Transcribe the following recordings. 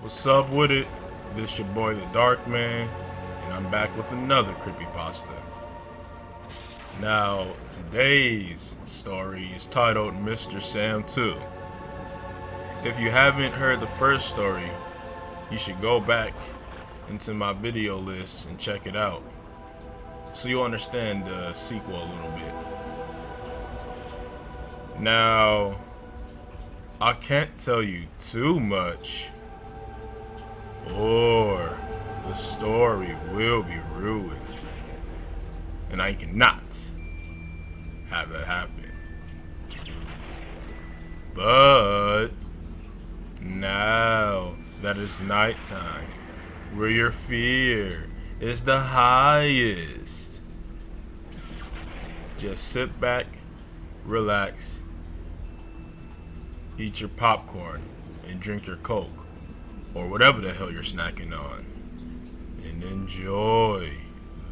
What's up with it? This your boy the Dark Man, and I'm back with another creepypasta. Now, today's story is titled Mr. Sam 2. If you haven't heard the first story, you should go back into my video list and check it out, so you'll understand the sequel a little bit. Now, I can't tell you too much, or the story will be ruined, and I cannot have that happen. But now that it's nighttime, where your fear is the highest, just sit back, relax, eat your popcorn, and drink your Coke, or whatever the hell you're snacking on, and enjoy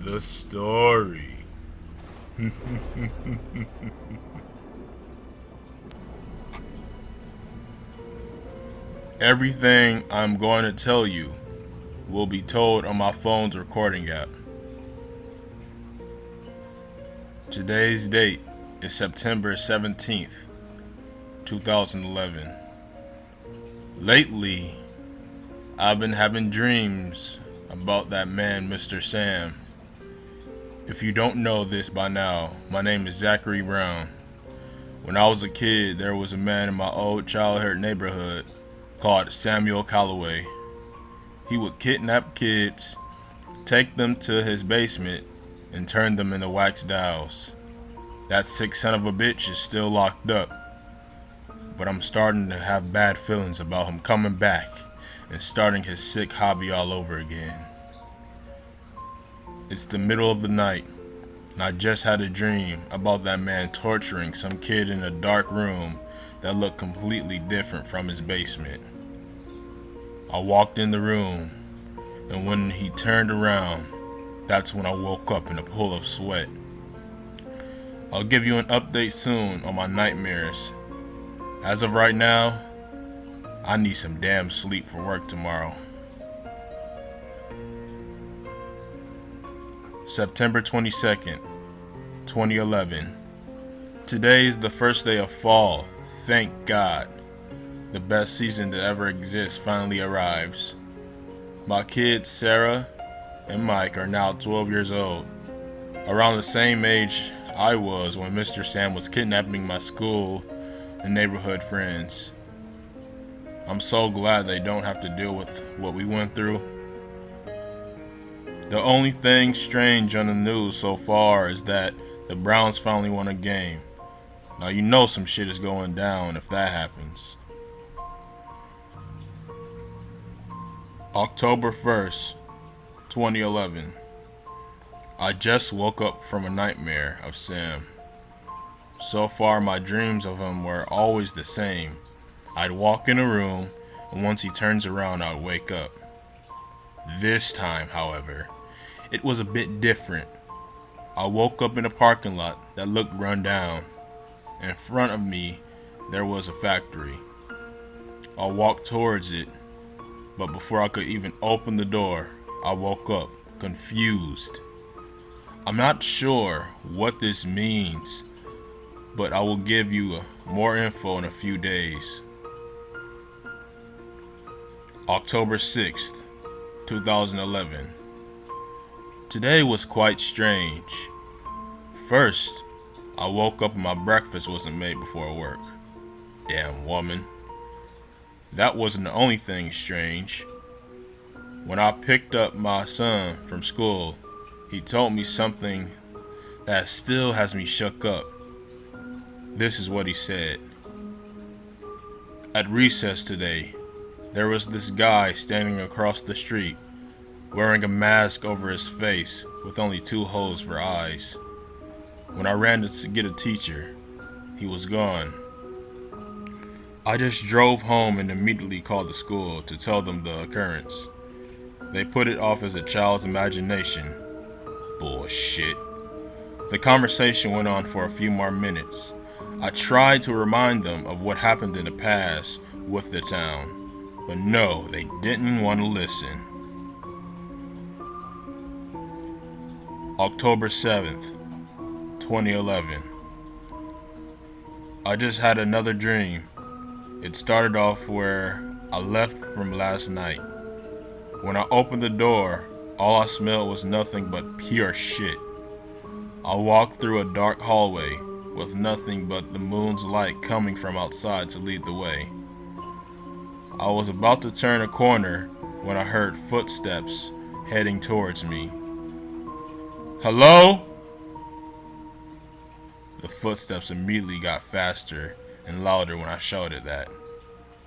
the story. Everything I'm going to tell you will be told on my phone's recording app. Today's date is September 17th, 2011. Lately, I've been having dreams about that man, Mr. Sam. If you don't know this by now, my name is Zachary Brown. When I was a kid, there was a man in my old childhood neighborhood called Samuel Calloway. He would kidnap kids, take them to his basement, and turn them into wax dolls. That sick son of a bitch is still locked up, but I'm starting to have bad feelings about him coming back and starting his sick hobby all over again. It's the middle of the night, and I just had a dream about that man torturing some kid in a dark room that looked completely different from his basement. I walked in the room, and when he turned around, that's when I woke up in a pool of sweat. I'll give you an update soon on my nightmares. As of right now, I need some damn sleep for work tomorrow. September 22nd, 2011. Today is the first day of fall, thank God. The best season to ever exist finally arrives. My kids Sarah and Mike are now 12 years old, around the same age I was when Mr. Sam was kidnapping my school and neighborhood friends. I'm so glad they don't have to deal with what we went through. The only thing strange on the news so far is that the Browns finally won a game. Now you know some shit is going down if that happens. October 1st, 2011. I just woke up from a nightmare of Sam. So far my dreams of him were always the same. I'd walk in a room, and once he turns around I'd wake up. This time, however, it was a bit different. I woke up in a parking lot that looked run down. In front of me there was a factory. I walked towards it, but before I could even open the door, I woke up, confused. I'm not sure what this means, but I will give you more info in a few days. October 6th, 2011. Today was quite strange. First, I woke up and my breakfast wasn't made before work. Damn woman. That wasn't the only thing strange. When I picked up my son from school, he told me something that still has me shook up. This is what he said. At recess today, there was this guy standing across the street, wearing a mask over his face with only 2 holes for eyes. When I ran to get a teacher, he was gone. I just drove home and immediately called the school to tell them the occurrence. They put it off as a child's imagination. Bullshit. The conversation went on for a few more minutes. I tried to remind them of what happened in the past with the town, But no, they didn't want to listen. October 7th, 2011. I just had another dream. It started off where I left from last night. When I opened the door, all I smelled was nothing but pure shit. I walked through a dark hallway with nothing but the moon's light coming from outside to lead the way. I was about to turn a corner when I heard footsteps heading towards me. Hello? The footsteps immediately got faster and louder when I shouted that.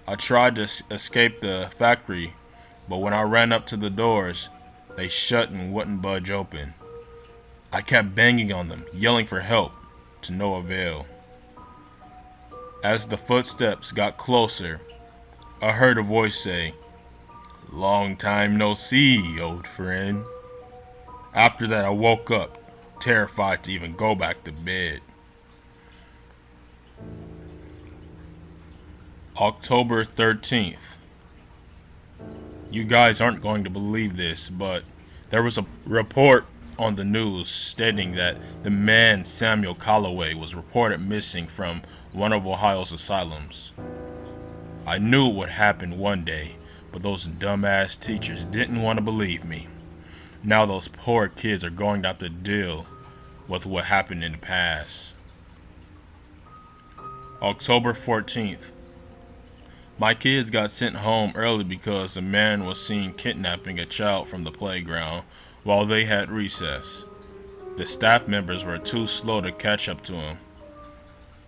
I tried to escape the factory, but when I ran up to the doors, they shut and wouldn't budge open. I kept banging on them, yelling for help, to no avail. As the footsteps got closer, I heard a voice say, "Long time no see, old friend." After that, I woke up, terrified to even go back to bed. October 13th. You guys aren't going to believe this, but there was a report on the news stating that the man Samuel Calloway was reported missing from one of Ohio's asylums. I knew it would happen one day, but those dumbass teachers didn't want to believe me. Now those poor kids are going to have to deal with what happened in the past. October 14th. My kids got sent home early because a man was seen kidnapping a child from the playground while they had recess. The staff members were too slow to catch up to him.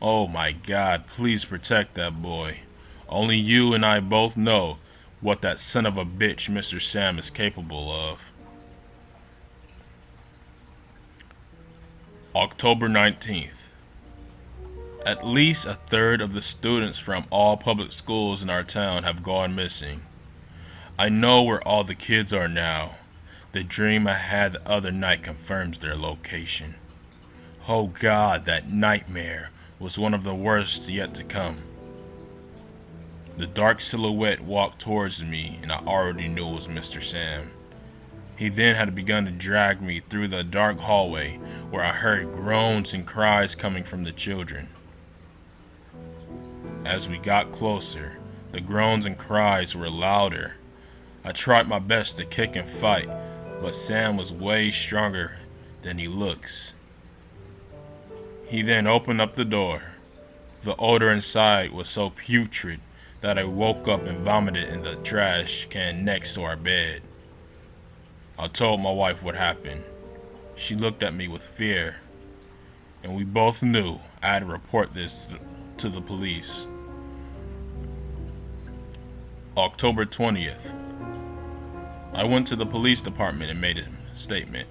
Oh my God, please protect that boy. Only you and I both know what that son of a bitch Mr. Sam is capable of. October 19th. At least a third of the students from all public schools in our town have gone missing. I know where all the kids are now. The dream I had the other night confirms their location. Oh God, that nightmare was one of the worst yet to come. The dark silhouette walked towards me and I already knew it was Mr. Sam. He then had begun to drag me through the dark hallway where I heard groans and cries coming from the children. As we got closer, the groans and cries were louder. I tried my best to kick and fight, but Sam was way stronger than he looks. He then opened up the door. The odor inside was so putrid that I woke up and vomited in the trash can next to our bed. I told my wife what happened. She looked at me with fear, and we both knew I had to report this to the police. October 20th. I went to the police department and made a statement.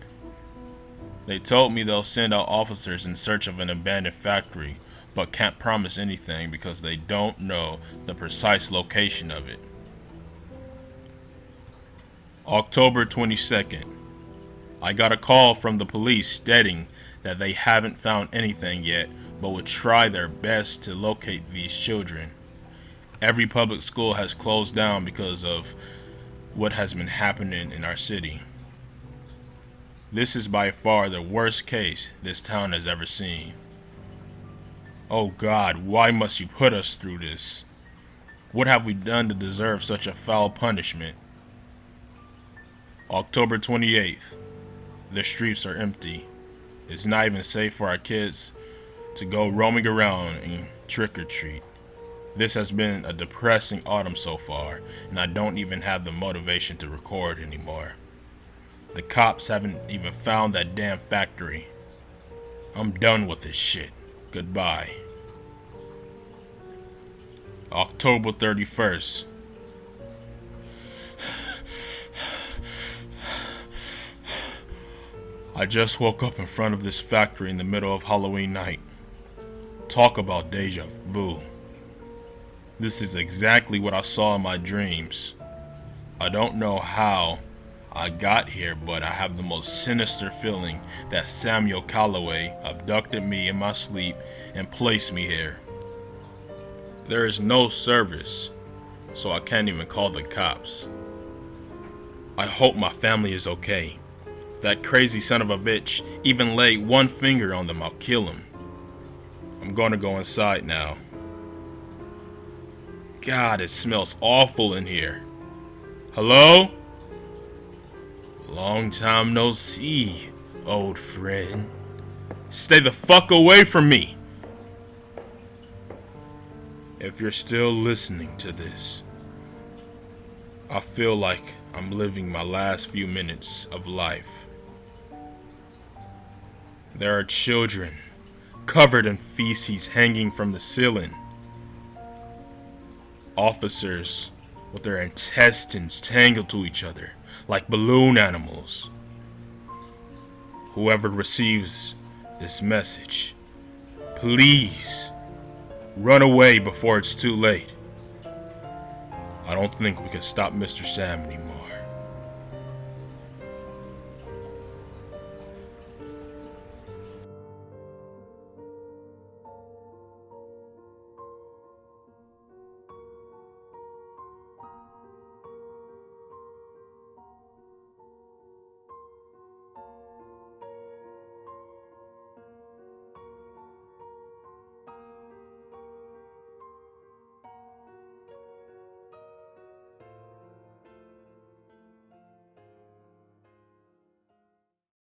They told me they'll send out officers in search of an abandoned factory, but can't promise anything because they don't know the precise location of it. October 22nd. I got a call from the police stating that they haven't found anything yet, but would try their best to locate these children. Every public school has closed down because of what has been happening in our city. This is by far the worst case this town has ever seen. Oh God, why must you put us through this? What have we done to deserve such a foul punishment? October 28th. The streets are empty. It's not even safe for our kids to go roaming around and trick or treat. This has been a depressing autumn so far, and I don't even have the motivation to record anymore. The cops haven't even found that damn factory. I'm done with this shit. Goodbye. October 31st. I just woke up in front of this factory in the middle of Halloween night. Talk about deja vu. This is exactly what I saw in my dreams. I don't know how I got here, but I have the most sinister feeling that Samuel Calloway abducted me in my sleep and placed me here. There is no service. so I can't even call the cops. I hope my family is okay. That crazy son of a bitch even laid one finger on them, I'll kill him. I'm gonna go inside now. God, it smells awful in here. Hello? Long time no see, old friend. Stay the fuck away from me! If you're still listening to this, I feel like I'm living my last few minutes of life. There are children covered in feces hanging from the ceiling. Officers with their intestines tangled to each other like balloon animals. Whoever receives this message, please run away before it's too late. I don't think we can stop Mr. Sam anymore.